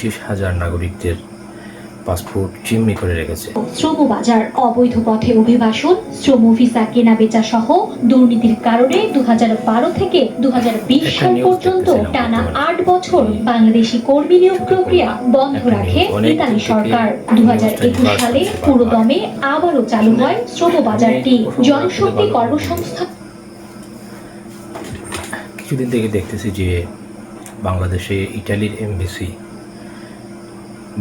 30,000 নাগরিকদের পাসপোর্ট জিম্মি করে রেখেছে। শ্রম বাজার, অবৈধ পথে অভিবাসন, শ্রম ভিসা কেনা বেচা সহ দুর্নীতির কারণে 2012 থেকে 2020 সাল পর্যন্ত টানা 8 বছর বাংলাদেশি কর্মী নিয়োগ প্রক্রিয়া বন্ধ রাখে ইতালি সরকার। 2021 সালে পুরোদমে আবারও চালু হয় শ্রম বাজারটি। জনশক্তি কর্মসংস্থান কিছুদিন থেকে দেখতেছি যে বাংলাদেশে ইটালির এমবেসি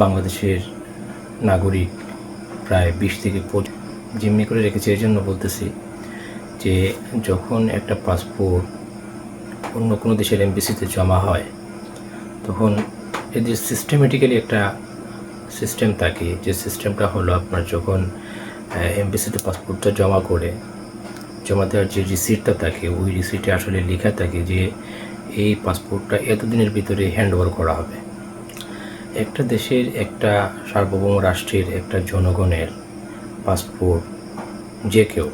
বাংলাদেশের নাগরিক প্রায় 20 থেকে 25 জিম্মি করে রেখেছে। এই জন্য বলতেছি যে যখন একটা পাসপোর্ট অন্য কোনো দেশের এমবেসিতে জমা হয় তখন এদের সিস্টেমেটিক্যালি একটা সিস্টেম থাকে, যে সিস্টেমটা হলো আপনার যখন এমবেসিতে পাসপোর্টটা জমা দেওয়ার যে রিসিটটা থাকে, ওই রিসিটে আসলে লেখা থাকে যে এই পাসপোর্টটা এতদিনের ভিতরে হ্যান্ড ওভার করা হবে। একটা দেশের, একটা সার্বভৌম রাষ্ট্রের, একটা জনগণের পাসপোর্ট যে কেউ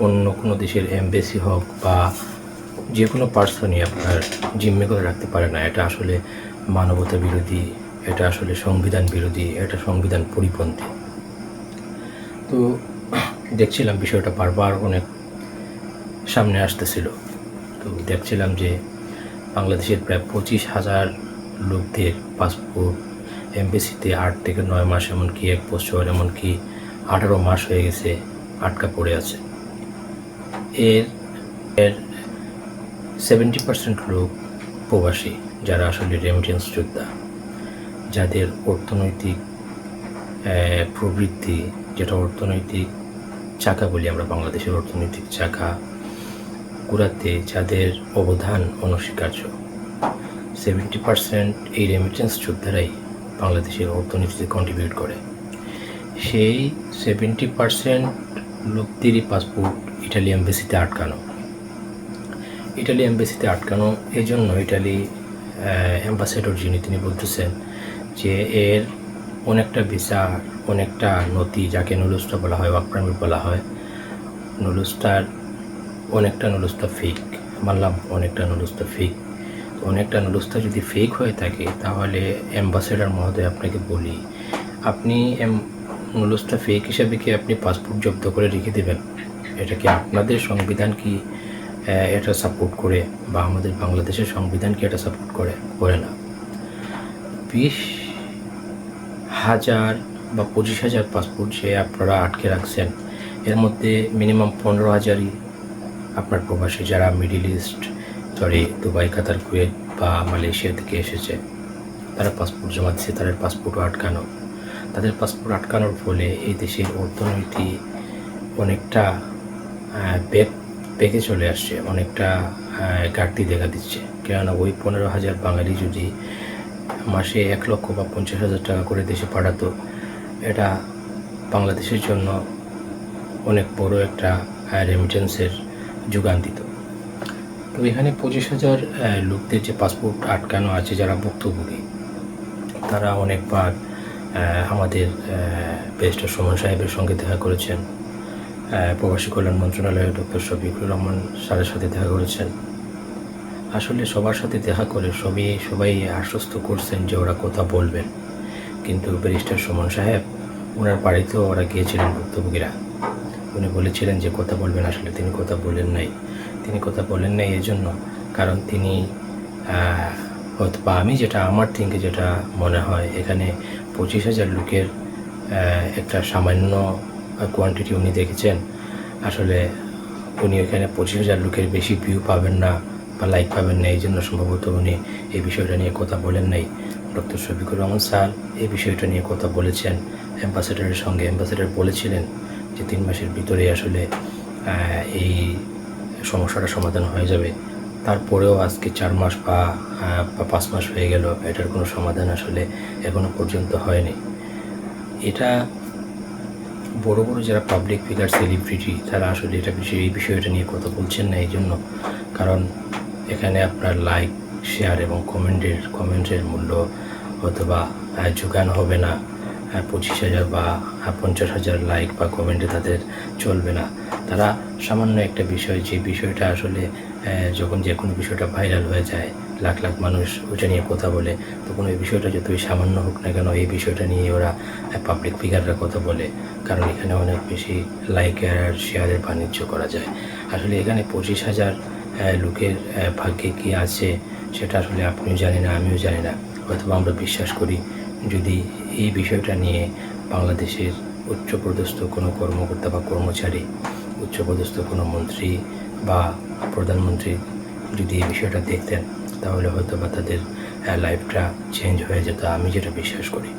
অন্য কোনো দেশের এমবেসি হোক বা যে কোনো পার্সনই আপনার জিম্মি করে রাখতে পারে না। এটা আসলে মানবতা বিরোধী, এটা আসলে সংবিধান বিরোধী, এটা সংবিধান পরিপন্থী। তো দেখছিলাম বিষয়টা বারবার অনেক সামনে আসতেছিল। তো দেখছিলাম যে বাংলাদেশের প্রায় 25,000 লোকদের পাসপোর্ট এমবেসিতে 8 থেকে 9 মাস, এমনকি 1 বছর, এমনকি 18 মাস হয়ে গেছে আটকা পড়ে আছে। এর 70% লোক প্রবাসী, যারা আসলে রেমিটেন্স যোদ্ধা, যাদের অর্থনৈতিক প্রবৃদ্ধি, যেটা অর্থনৈতিক চাকা বলি আমরা, বাংলাদেশের অর্থনৈতিক চাকা ঘুরাতে যাদের অবদান অনস্বীকার্য। 70% এই রেমিটেন্স যোদ্ধারাই বাংলাদেশের অর্থনীতিতে কন্ট্রিবিউট করে। সেই 70% লোকদেরই পাসপোর্ট ইটালি এমবেসিতে আটকানো। এই জন্য ইটালি অ্যাম্বাসেডর যিনি, তিনি বলতেছেন যে এর অনেকটা ভিসা, অনেকটা নথি, যাকে নুলুস্টা বলা হয়, ওয়ার্ক পারমিট বলা হয়, অনেকটা নুলুস্তা ফেক। মানলাম অনেকটা নুলুস্তা ফেক। অনেকটা নুলুস্তা যদি ফেক হয়ে থাকে তাহলে অ্যাম্বাসেডর মহোদয় আপনাকে বলি, আপনি নুলুস্তা ফেক হিসাবে কি আপনি পাসপোর্ট জব্দ করে রেখে দেবেন? এটা কি আপনাদের সংবিধান কি এটা সাপোর্ট করে, বা আমাদের বাংলাদেশের সংবিধান কি এটা সাপোর্ট করে না? 20,000 বা 25,000 পাসপোর্ট যে আপনারা আটকে রাখছেন, এর মধ্যে মিনিমাম 15,000ই আপনার প্রবাসী, যারা মিডিল ইস্ট, দুবাই, কাতার, কুয়েত বা মালয়েশিয়া থেকে এসেছে। তারা পাসপোর্ট জমা দিচ্ছে, তাদের পাসপোর্টও আটকানো। তাদের পাসপোর্ট আটকানোর ফলে এই দেশের অর্থনীতি অনেকটা বেঁকে চলে আসছে, অনেকটা ঘাটতি দেখা দিচ্ছে। কেননা ওই 15,000 বাঙালি যদি মাসে 1 লক্ষ বা 50,000 টাকা করে দেশে পাঠাতো, এটা বাংলাদেশের জন্য অনেক বড় একটা রেমিটেন্সের যোগান দিত। তো এখানে 25,000 লোকদের যে পাসপোর্ট আটকানো আছে, যারা ভুক্তভোগী, তারা অনেকবার আমাদের ব্যারিস্টার সুমন সাহেবের সঙ্গে দেখা করেছেন, প্রবাসী কল্যাণ মন্ত্রণালয়ের ডক্টর শফিকুর রহমান স্যারের সাথে দেখা করেছেন। আসলে সবার সাথে দেখা করে সবাই আশ্বস্ত করছেন যে ওরা কথা বলবেন, কিন্তু ব্যারিস্টার সুমন সাহেব, ওনার বাড়িতেও ওরা গিয়েছিলেন ভুক্তভোগীরা। উনি বলেছিলেন যে কথা বলবেন, আসলে তিনি কথা বলেন নাই এই জন্য, কারণ তিনি হয়তো বা আমি যেটা আমার থিঙ্কে যেটা মনে হয়, এখানে 25,000 লোকের একটা সামান্য কোয়ান্টিটি উনি দেখেছেন। আসলে উনি এখানে 25,000 লোকের বেশি ভিউ পাবেন না বা লাইক পাবেন না, এই জন্য সম্ভবত উনি এই বিষয়টা নিয়ে কথা বলেন নাই। ডক্টর শফিকুর রহমান স্যার এই বিষয়টা নিয়ে কথা বলেছেন অ্যাম্বাসেডরের সঙ্গে। অ্যাম্বাসেডর বলেছিলেন যে 3 মাসের ভিতরে আসলে এই সমস্যাটা সমাধান হয়ে যাবে। তারপরেও আজকে 4 মাস বা 5 মাস হয়ে গেল, এটার কোনো সমাধান আসলে এখনও পর্যন্ত হয়নি। এটা বড় যারা পাবলিক ফিগার, সেলিব্রিটি, তারা আসলে এই বিষয়টা নিয়ে কথা বলছেন না। এই জন্য, কারণ এখানে আপনার লাইক, শেয়ার এবং কমেন্টের মূল্য অথবা যোগান হবে না। 25,000 বা 50,000 লাইক বা কমেন্টে তাদের চলবে না। তারা সামান্য একটা বিষয়, যে বিষয়টা আসলে যখন যে কোনো বিষয়টা ভাইরাল হয়ে যায়, লাখ লাখ মানুষ ওইটা নিয়ে কথা বলে, তখন ওই বিষয়টা যতই সামান্য হোক না কেন এই বিষয়টা নিয়ে ওরা পাবলিক ফিগাররা কথা বলে, কারণ এখানে অনেক বেশি লাইকের আর শেয়ারের বাণিজ্য করা যায়। আসলে এখানে 25,000 লোকের ভাগ্যে কী আছে সেটা আসলে আপনিও জানি না, আমিও জানি না। হয়তো আমরা বিশ্বাস করি যদি এই বিষয়টা নিয়ে বাংলাদেশের উচ্চপদস্থ কোনো কর্মকর্তা বা কর্মচারী, উচ্চপদস্থ কোনো মন্ত্রী বা প্রধানমন্ত্রী যদি এই বিষয়টা দেখতেন তাহলে হয়তো বা তাদের লাইফটা চেঞ্জ হয়ে যেত। আমি যেটা বিশ্বাস করি,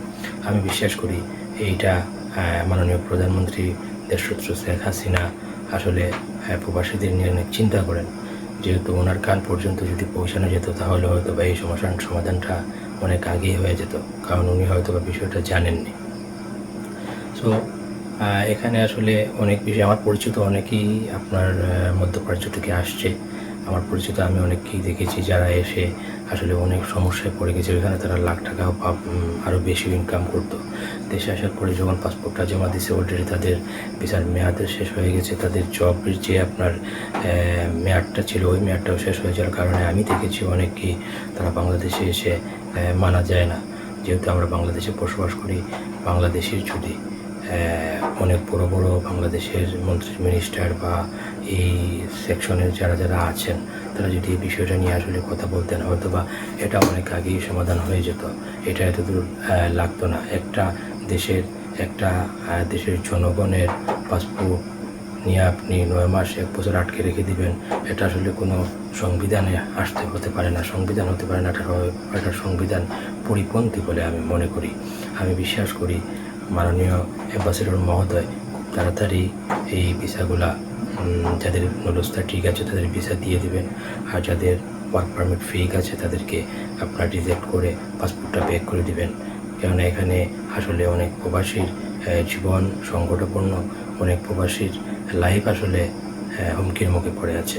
আমি বিশ্বাস করি এইটা মাননীয় প্রধানমন্ত্রী দেশরত্ন শেখ হাসিনা আসলে প্রবাসীদের নিয়ে অনেক চিন্তা করেন। যেহেতু ওনার কান পর্যন্ত যদি পৌঁছানো যেত তাহলে হয়তো বা এই সমস্যার সমাধানটা অনেক আগেই হয়ে যেত, কারণ উনি হয়তো বা বিষয়টা জানেননি। সো এখানে আসলে অনেক বিষয় আমার পরিচিত অনেকেই আপনার মধ্যপ্রাচ্য থেকে আসছে। আমার পরিচিত আমি অনেককেই দেখেছি যারা এসে আসলে অনেক সমস্যায় পড়ে গেছে। এখানে তারা লাখ টাকা আরও বেশি ইনকাম করতো। দেশে আসার পরে যখন পাসপোর্টটা জমা দিয়েছে অলরেডি তাদের ভিসার মেয়াদ শেষ হয়ে গেছে, তাদের জবের যে আপনার মেয়াদটা ছিল ওই মেয়াদটাও শেষ হয়ে যাওয়ার কারণে আমি দেখেছি অনেককেই তারা বাংলাদেশে এসে মানা যায় না। যেহেতু আমরা বাংলাদেশে বসবাস করি, বাংলাদেশের যদি অনেক বড় বড় বাংলাদেশের মন্ত্রী মিনিস্টার বা এই সেকশনের যারা আছেন তারা যদি এই বিষয়টা নিয়ে আসলে কথা বলতেন হয়তো বা এটা অনেক আগেই সমাধান হয়ে যেত। এটা এতদূর লাগতো না। একটা দেশের জনগণের পাসপোর্ট নিয়ে আপনি 9 মাস 1 বছর আটকে রেখে দিবেন, এটা আসলে কোনো সংবিধানে হতে পারে না, সংবিধান হতে পারে না। এটা সংবিধান পরিপন্থী বলে আমি মনে করি। আমি বিশ্বাস করি মাননীয় অ্যাম্বাসেডর মহোদয় খুব তাড়াতাড়ি এই ভিসাগুলা যাদের নুলস্থা ঠিক আছে তাদের ভিসা দিয়ে দিবেন, আর যাদের ওয়ার্ক পারমিট ফেক আছে তাদেরকে আপনার রিজেক্ট করে পাসপোর্টটা ব্যাক করে দিবেন। কেননা এখানে আসলে অনেক প্রবাসীর জীবন সংকটাপন্ন, অনেক প্রবাসীর লাইফ আসলে হুমকির মুখে পড়ে আছে।